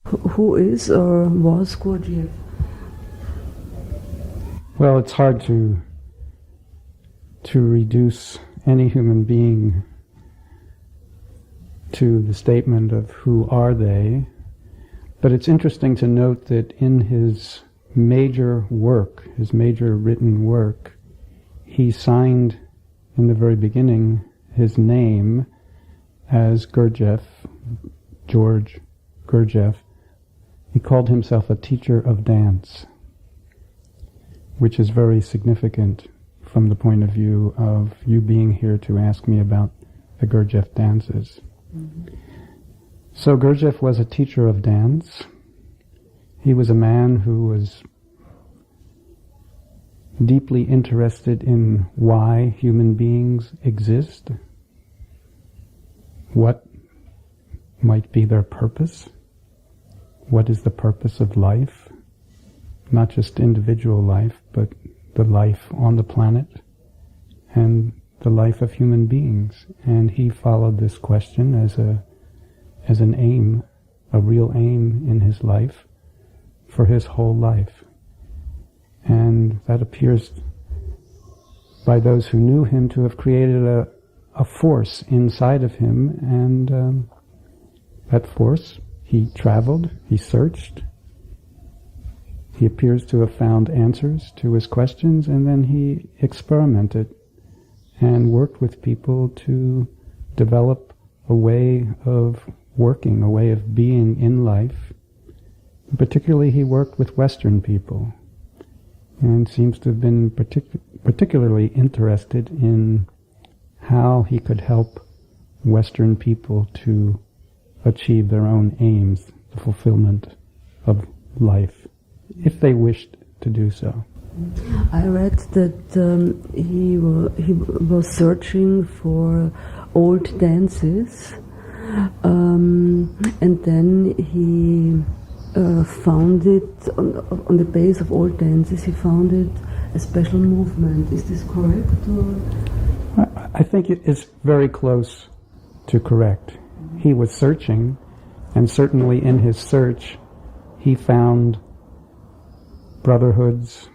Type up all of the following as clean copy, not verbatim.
Who is or was Gurdjieff? Well, it's hard to reduce any human being to the statement of who are they, but it's interesting to note that in his major work, his major written work, he signed in the very beginning his name as Gurdjieff, George Gurdjieff. He called himself a teacher of dance, which is very significant from the point of view of you being here to ask me about the Gurdjieff dances. Mm-hmm. So Gurdjieff was a teacher of dance. He was a man who was deeply interested in why human beings exist, what might be their purpose, what is the purpose of life, not just individual life, but the life on the planet and the life of human beings. And he followed this question as an aim, a real aim in his life for his whole life. And that appears by those who knew him to have created a force inside of him, and that force, he traveled, he searched, he appears to have found answers to his questions, and then he experimented and worked with people to develop a way of working, a way of being in life. Particularly he worked with Western people and seems to have been particularly interested in how he could help Western people to achieve their own aims, the fulfillment of life, if they wished to do so. I read that he was searching for old dances, and then he found it on the base of old dances. He found it a special movement. Is this correct? Or? I think it is very close to correct. He was searching, and certainly in his search, he found brotherhoods,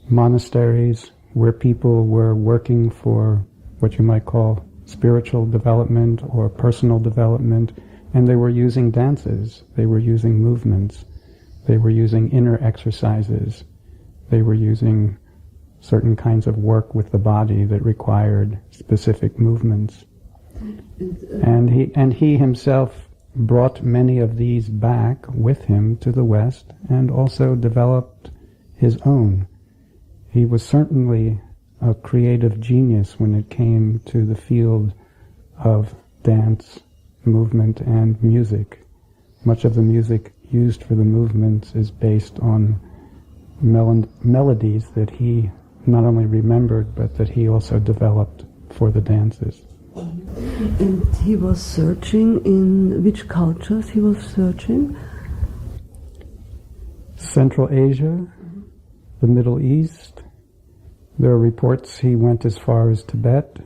monasteries, where people were working for what you might call spiritual development or personal development, and they were using dances, they were using movements, they were using inner exercises, they were using certain kinds of work with the body that required specific movements. And he himself brought many of these back with him to the West and also developed his own. He was certainly a creative genius when it came to the field of dance, movement, and music. Much of the music used for the movements is based on melodies that he not only remembered, but that he also developed for the dances. And he was searching in which cultures he was searching? Central Asia, the Middle East. There are reports he went as far as Tibet,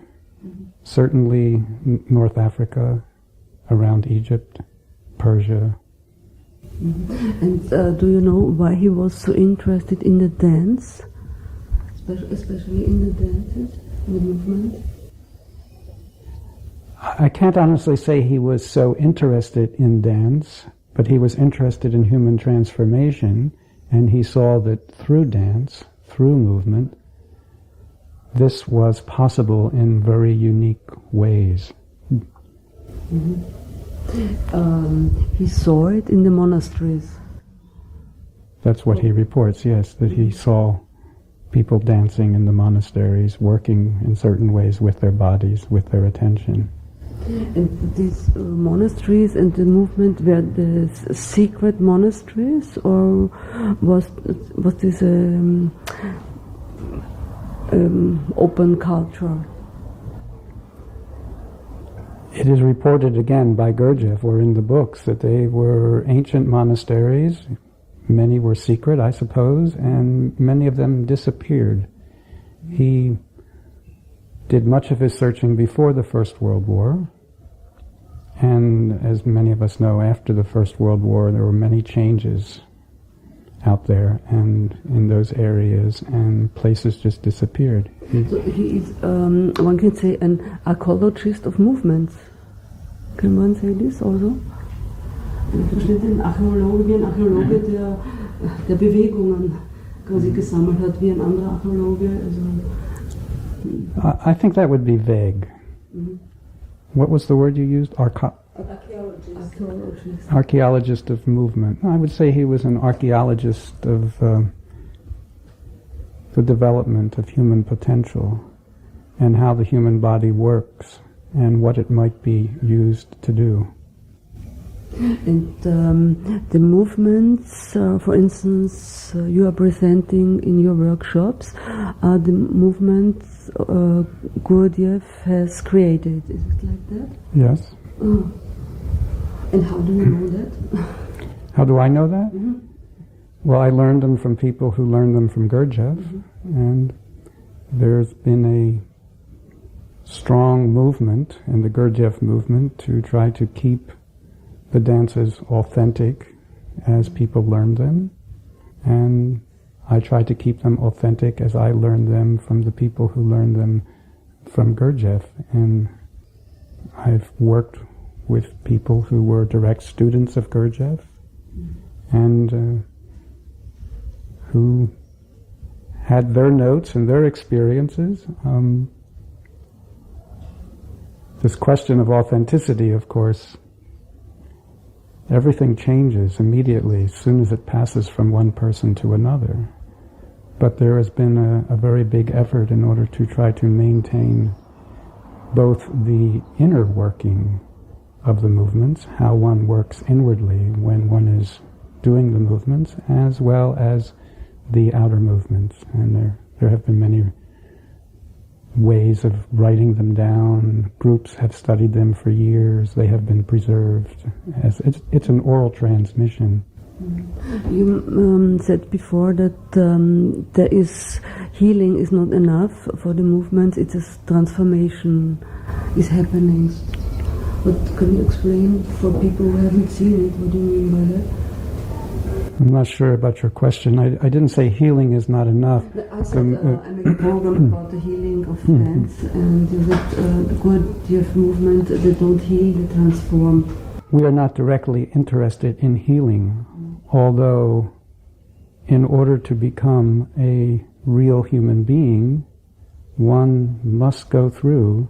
certainly North Africa, around Egypt, Persia. And do you know why he was so interested in the dance, especially in the dances, in the movement? I can't honestly say he was so interested in dance, but he was interested in human transformation, and he saw that through dance, through movement, this was possible in very unique ways. Mm-hmm. He saw it in the monasteries. That's what he reports, yes, that he saw people dancing in the monasteries, working in certain ways with their bodies, with their attention. And these monasteries and the movement, were the secret monasteries, or was this open culture? It is reported again by Gurdjieff, or in the books, that they were ancient monasteries. Many were secret, I suppose, and many of them disappeared. He did much of his searching before the First World War, And as many of us know, after the First World War, there were many changes out there and in those areas, and places just disappeared. So he is, one can say, an archaeologist of movements. Can one say this also? Versteht ein Archäologe wie ein Archäologe, der Bewegungen quasi gesammelt hat, wie ein anderer Archäologe. Also I think that would be vague. Mm-hmm. What was the word you used? Archaeologist. Archaeologist of movement. I would say he was an archaeologist of the development of human potential and how the human body works and what it might be used to do. And the movements, for instance, you are presenting in your workshops, are the movements Gurdjieff has created. Is it like that? Yes. Oh. And how do you know that? How do I know that? Mm-hmm. Well, I learned them from people who learned them from Gurdjieff, mm-hmm. and there's been a strong movement in the Gurdjieff movement to try to keep the dances authentic as people learned them, and I try to keep them authentic as I learned them from the people who learned them from Gurdjieff. And I've worked with people who were direct students of Gurdjieff and who had their notes and their experiences. This question of authenticity, of course, everything changes immediately as soon as it passes from one person to another. But there has been a very big effort in order to try to maintain both the inner working of the movements, how one works inwardly when one is doing the movements, as well as the outer movements. And there have been many ways of writing them down. Groups have studied them for years. They have been preserved. As it's an oral transmission. You said before that healing is not enough for the movements. It's a transformation is happening. But can you explain for people who haven't seen it? What do you mean by that? I'm not sure about your question. I didn't say healing is not enough. I said I made a program about the healing of dance, and you said the Gurdjieff movement, they don't heal, they transform. We are not directly interested in healing, although in order to become a real human being, one must go through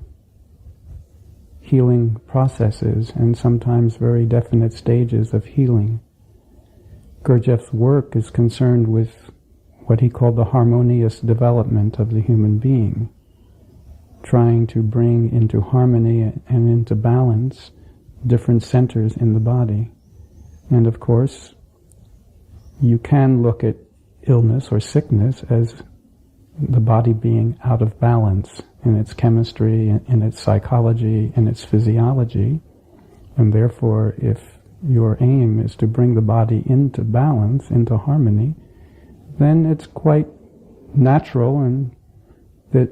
healing processes and sometimes very definite stages of healing. Gurdjieff's work is concerned with what he called the harmonious development of the human being, trying to bring into harmony and into balance different centers in the body. And of course, you can look at illness or sickness as the body being out of balance in its chemistry, in its psychology, in its physiology, and therefore if your aim is to bring the body into balance, into harmony, then it's quite natural and that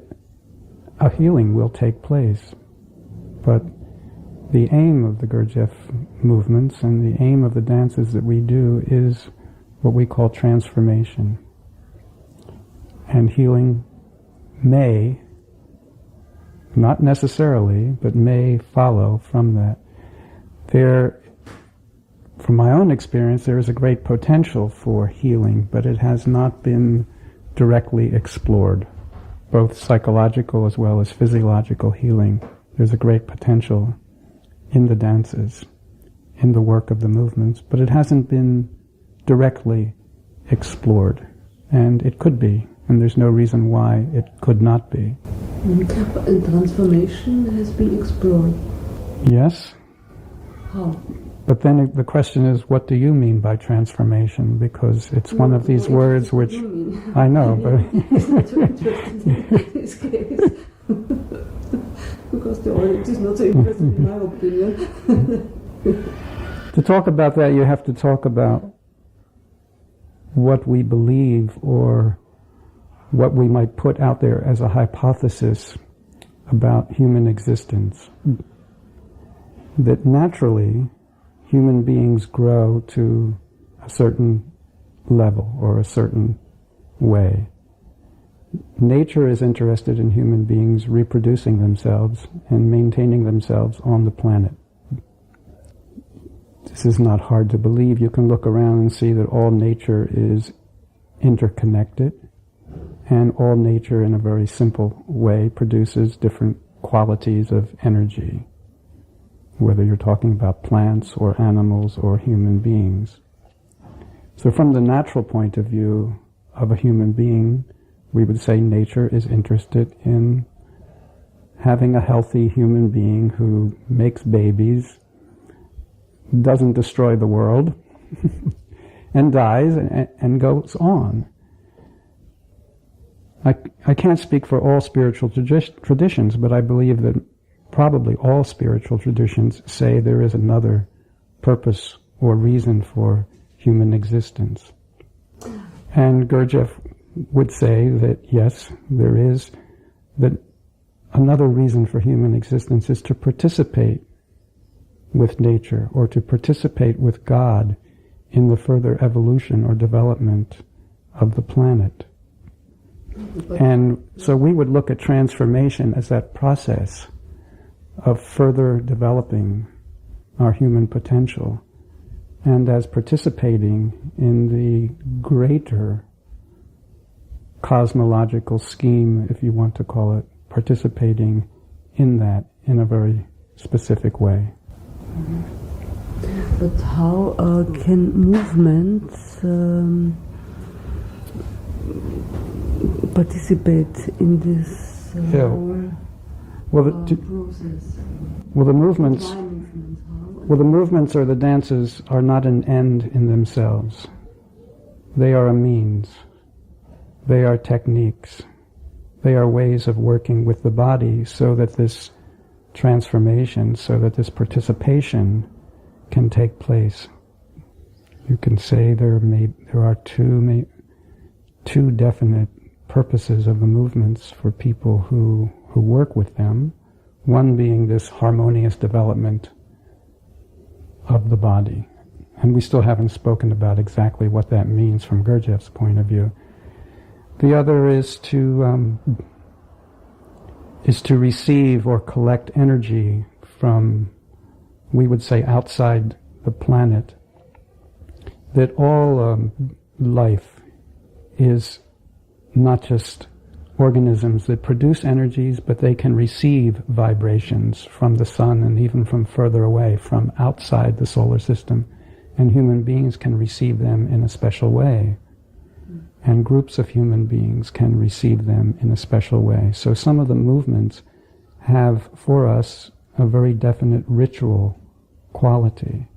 a healing will take place. But the aim of the Gurdjieff movements and the aim of the dances that we do is what we call transformation. And healing may, not necessarily, but may follow from that. From my own experience, there is a great potential for healing, but it has not been directly explored. Both psychological as well as physiological healing. There's a great potential in the dances, in the work of the movements, but it hasn't been directly explored. And it could be, and there's no reason why it could not be. And transformation has been explored. Yes. How? But then the question is, what do you mean by transformation? Because it's one of these words which... I know, but... It's not so interesting in this case. Because the audience is not so interested in my opinion. To talk about that, you have to talk about what we believe or what we might put out there as a hypothesis about human existence. that naturally human beings grow to a certain level or a certain way. Nature is interested in human beings reproducing themselves and maintaining themselves on the planet. This is not hard to believe. You can look around and see that all nature is interconnected, and all nature in a very simple way produces different qualities of energy, whether you're talking about plants or animals or human beings. So from the natural point of view of a human being, we would say nature is interested in having a healthy human being who makes babies, doesn't destroy the world, and dies and goes on. I can't speak for all spiritual traditions, but I believe that probably all spiritual traditions say there is another purpose or reason for human existence. And Gurdjieff would say that yes, there is, that another reason for human existence is to participate with nature or to participate with God in the further evolution or development of the planet. And so we would look at transformation as that process of further developing our human potential and as participating in the greater cosmological scheme, if you want to call it, participating in that in a very specific way. But how can movements participate in this process? The movements or the dances are not an end in themselves. They are a means. They are techniques. They are ways of working with the body so that this transformation, so that this participation can take place. You can say there are two definite purposes of the movements for people who work with them. One being this harmonious development of the body. And we still haven't spoken about exactly what that means from Gurdjieff's point of view. The other is to receive or collect energy from, we would say, outside the planet. That all life is not just organisms that produce energies, but they can receive vibrations from the sun and even from further away, from outside the solar system. And human beings can receive them in a special way. And groups of human beings can receive them in a special way. So some of the movements have for us a very definite ritual quality.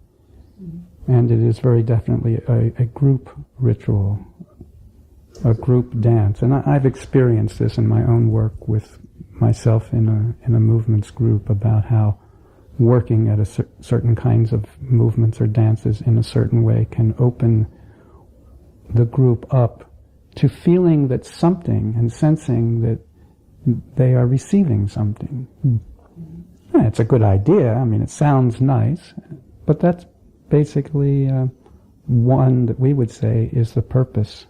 And it is very definitely a group ritual, a group dance. And I've experienced this in my own work with myself in a movements group about how working at certain kinds of movements or dances in a certain way can open the group up to feeling that something and sensing that they are receiving something. Yeah, it's a good idea. I mean, it sounds nice, but that's basically one that we would say is the purpose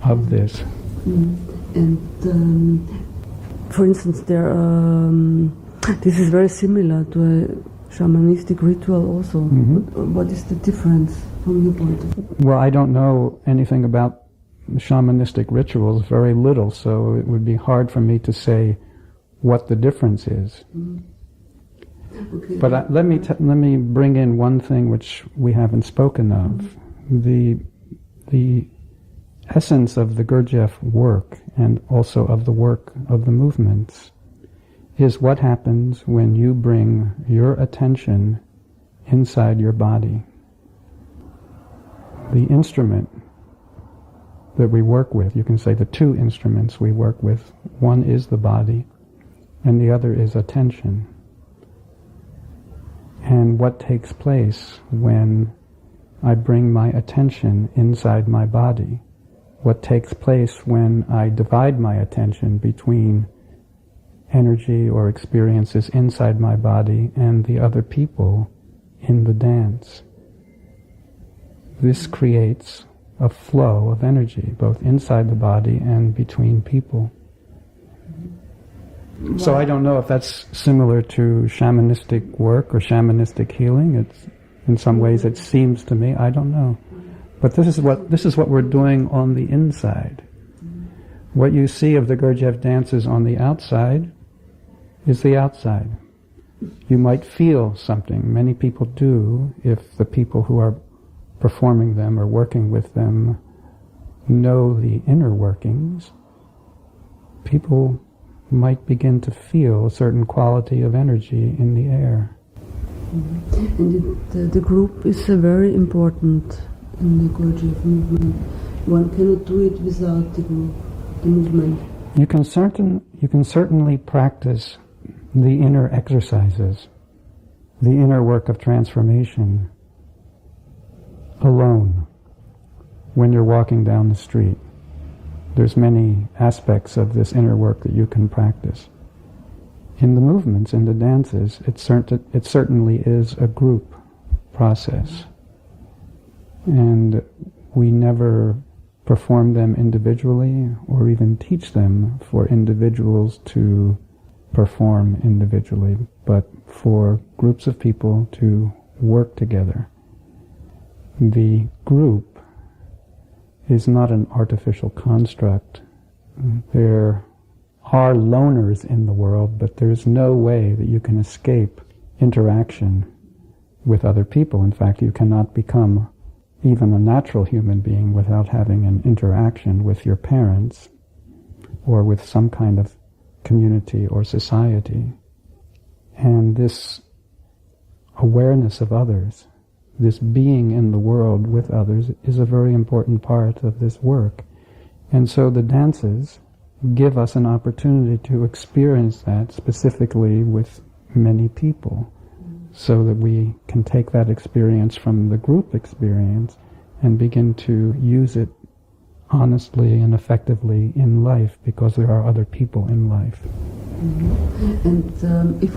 of this. And for instance, this is very similar to a shamanistic ritual also. What is the difference from your point of view? Well, I don't know anything about shamanistic rituals, very little, so it would be hard for me to say what the difference is. Okay. But let me bring in one thing which we haven't spoken of. The essence of the Gurdjieff work and also of the work of the movements is what happens when you bring your attention inside your body. The instrument that we work with, you can say the two instruments we work with, one is the body and the other is attention. And what takes place when I bring my attention inside my body? What takes place when I divide my attention between energy or experiences inside my body and the other people in the dance. This creates a flow of energy, both inside the body and between people. Wow. So I don't know if that's similar to shamanistic work or shamanistic healing. It's, in some ways it seems to me, I don't know. But this is what we're doing on the inside. What you see of the Gurdjieff dances on the outside is the outside. You might feel something. Many people do if the people who are performing them or working with them know the inner workings. People might begin to feel a certain quality of energy in the air. And the group is very important in the Gurdjieff movement. One cannot do it without the group, the movement. You can certainly practice the inner exercises, the inner work of transformation alone when you're walking down the street. There's many aspects of this inner work that you can practice. In the movements, in the dances, it certainly is a group process. And we never perform them individually or even teach them for individuals to perform individually, but for groups of people to work together. The group is not an artificial construct. There are loners in the world, but there's no way that you can escape interaction with other people. In fact, you cannot become even a natural human being without having an interaction with your parents or with some kind of community or society. And this awareness of others, this being in the world with others, is a very important part of this work. And so the dances give us an opportunity to experience that specifically with many people, so that we can take that experience from the group experience and begin to use it honestly and effectively in life, because there are other people in life. Mm-hmm. And if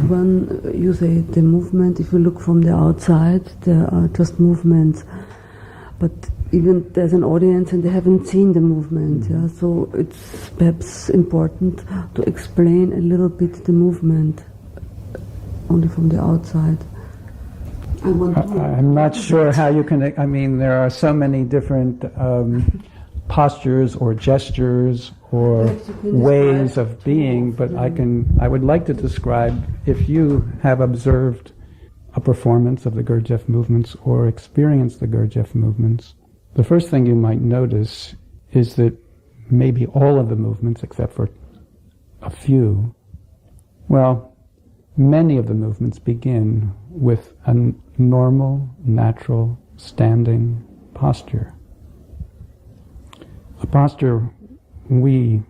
you say the movement, if you look from the outside, there are just movements, but even there's an audience and they haven't seen the movement, yeah? So it's perhaps important to explain a little bit the movement only from the outside. I'm not sure how you can, I mean, there are so many different postures or gestures or ways of being, but I would like to describe, if you have observed a performance of the Gurdjieff movements or experienced the Gurdjieff movements, the first thing you might notice is that maybe all of the movements, except for a few, well, many of the movements begin with a normal, natural, standing posture. A posture we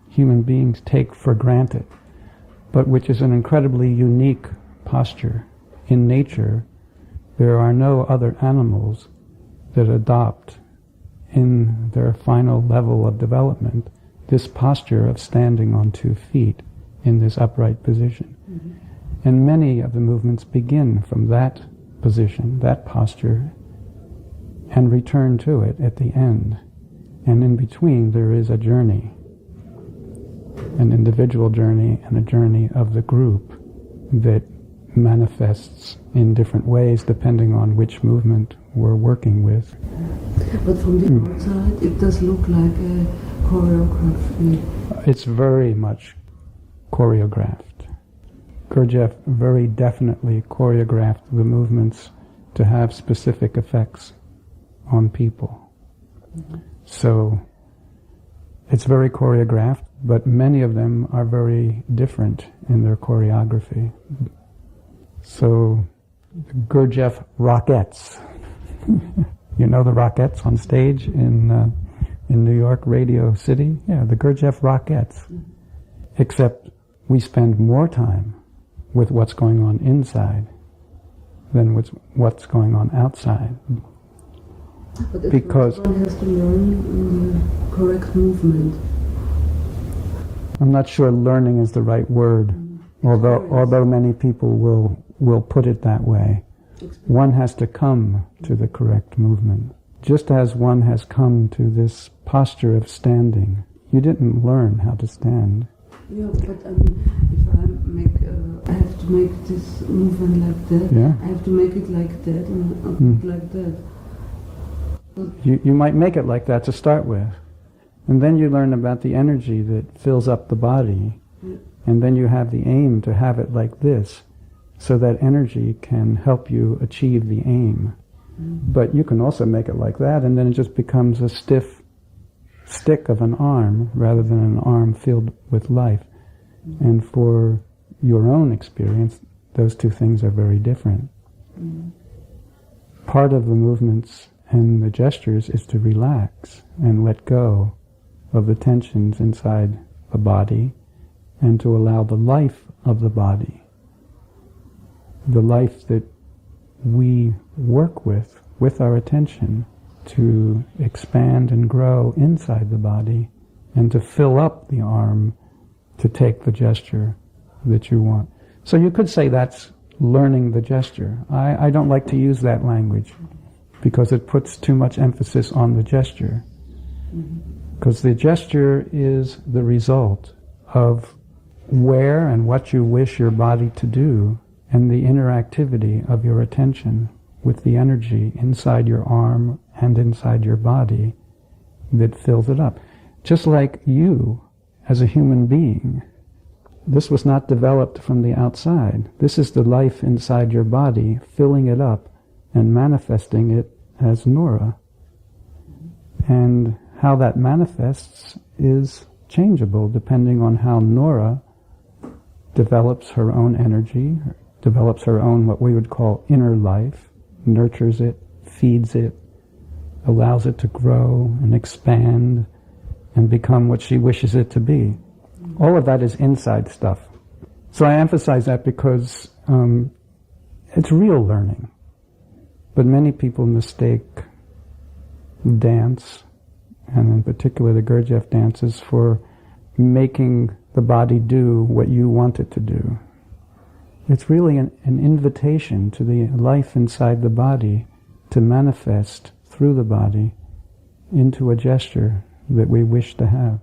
human beings take for granted, but which is an incredibly unique posture. In nature, there are no other animals that adopt, in their final level of development, this posture of standing on 2 feet in this upright position. Mm-hmm. And many of the movements begin from that position, that posture, and return to it at the end. And in between there is a journey, an individual journey and a journey of the group that manifests in different ways depending on which movement we're working with. But from the outside it does look like a choreography. It's very much choreographed. Gurdjieff very definitely choreographed the movements to have specific effects on people. Mm-hmm. So it's very choreographed, but many of them are very different in their choreography. So the Gurdjieff Rockettes, you know the Rockettes on stage in New York, Radio City? Yeah, the Gurdjieff Rockettes. Mm-hmm. Except we spend more time with what's going on inside than with what's going on outside. But because one has to learn the correct movement. I'm not sure learning is the right word, although many people will put it that way. One has to come to the correct movement. Just as one has come to this posture of standing, you didn't learn how to stand. Yeah, but if I have to make this movement like that, I have to make it like that and like that. You might make it like that to start with. And then you learn about the energy that fills up the body. And then you have the aim to have it like this, so that energy can help you achieve the aim. But you can also make it like that, and then it just becomes a stiff stick of an arm rather than an arm filled with life. And for your own experience, those two things are very different. Part of the movements and the gestures is to relax and let go of the tensions inside the body and to allow the life of the body, the life that we work with our attention, to expand and grow inside the body and to fill up the arm to take the gesture that you want. So you could say that's learning the gesture. I don't like to use that language because it puts too much emphasis on the gesture. Because the gesture is the result of where and what you wish your body to do and the interactivity of your attention with the energy inside your arm and inside your body that fills it up. Just like you, as a human being, this was not developed from the outside. This is the life inside your body, filling it up and manifesting it as Nora. And how that manifests is changeable depending on how Nora develops her own energy, develops her own what we would call inner life, nurtures it, feeds it, allows it to grow and expand and become what she wishes it to be. All of that is inside stuff. So I emphasize that because it's real learning. But many people mistake dance, and in particular the Gurdjieff dances, for making the body do what you want it to do. It's really an invitation to the life inside the body to manifest through the body into a gesture that we wish to have.